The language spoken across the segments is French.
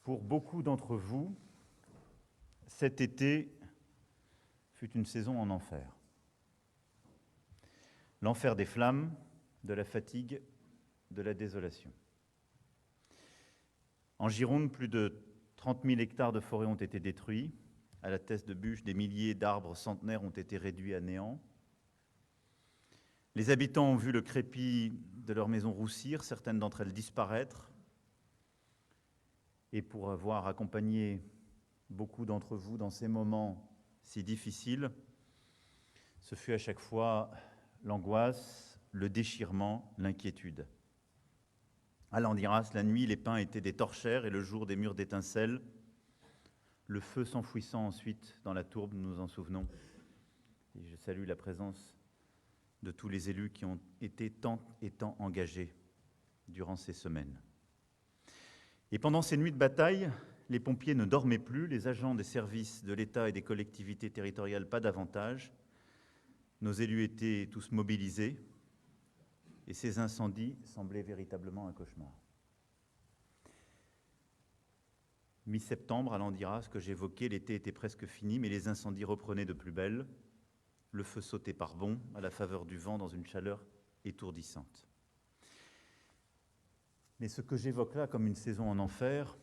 Pour beaucoup d'entre vous, cet été fut une saison en enfer. L'enfer des flammes, de la fatigue, de la désolation. En Gironde, plus de 30 000 hectares de forêt ont été détruits. À la teste de bûche, des milliers d'arbres centenaires ont été réduits à néant. Les habitants ont vu le crépi de leurs maisons roussir, certaines d'entre elles disparaître. Et pour avoir accompagné beaucoup d'entre vous dans ces moments si difficiles, ce fut à chaque fois l'angoisse, le déchirement, l'inquiétude. À Landiras, la nuit, les pins étaient des torchères et le jour des murs d'étincelles. Le feu s'enfouissant ensuite dans la tourbe, nous nous en souvenons. Et je salue la présence de tous les élus qui ont été tant et tant engagés durant ces semaines. Et pendant ces nuits de bataille, les pompiers ne dormaient plus, les agents des services de l'État et des collectivités territoriales pas davantage. Nos élus étaient tous mobilisés et ces incendies semblaient véritablement un cauchemar. Mi-septembre, à Landiras, ce que j'évoquais, l'été était presque fini, mais les incendies reprenaient de plus belle. Le feu sautait par bonds à la faveur du vent dans une chaleur étourdissante. Mais ce que j'évoque là comme une saison en enfer,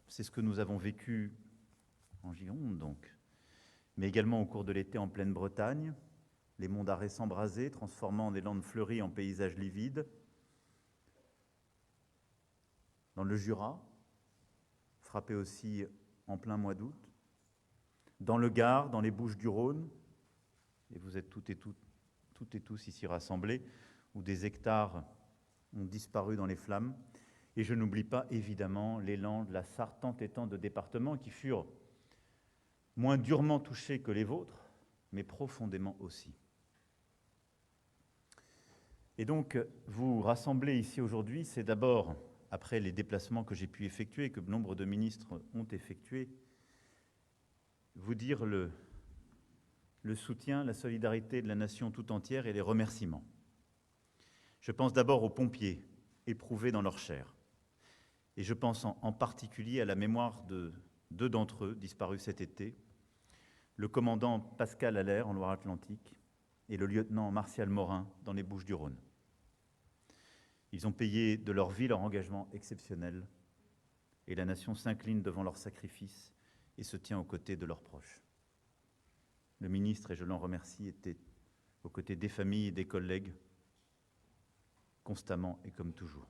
c'est ce que nous avons vécu en Gironde, donc, mais également au cours de l'été en pleine Bretagne, les monts d'Arrée s'embrasaient, transformant des landes fleuries en paysages livides. Dans le Jura, frappé aussi en plein mois d'août. Dans le Gard, dans les Bouches-du-Rhône, et vous êtes toutes et tous ici rassemblés, où des hectares ont disparu dans les flammes. Et je n'oublie pas évidemment les Landes, la Sarthe, tant et tant de départements qui furent moins durement touchés que les vôtres, mais profondément aussi. Et donc, vous rassembler ici aujourd'hui, c'est d'abord, après les déplacements que j'ai pu effectuer, que nombre de ministres ont effectués, vous dire le soutien, la solidarité de la nation tout entière et les remerciements. Je pense d'abord aux pompiers, éprouvés dans leur chair. Et je pense en particulier à la mémoire de deux d'entre eux, disparus cet été, le commandant Pascal Allaire en Loire-Atlantique et le lieutenant Martial Morin dans les Bouches-du-Rhône. Ils ont payé de leur vie leur engagement exceptionnel et la nation s'incline devant leur sacrifice et se tient aux côtés de leurs proches. Le ministre, et je l'en remercie, était aux côtés des familles et des collègues, constamment et comme toujours.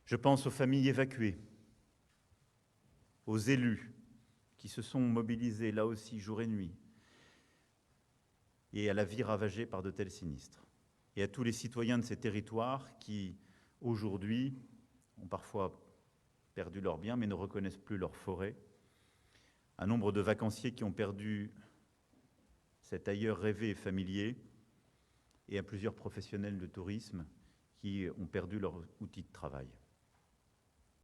Je pense aux familles évacuées, aux élus qui se sont mobilisés là aussi jour et nuit, et à la vie ravagée par de tels sinistres, et à tous les citoyens de ces territoires qui, aujourd'hui, ont parfois perdu leurs biens mais ne reconnaissent plus leur forêt, un nombre de vacanciers qui ont perdu cet ailleurs rêvé et familier, et à plusieurs professionnels de tourisme qui ont perdu leur outil de travail.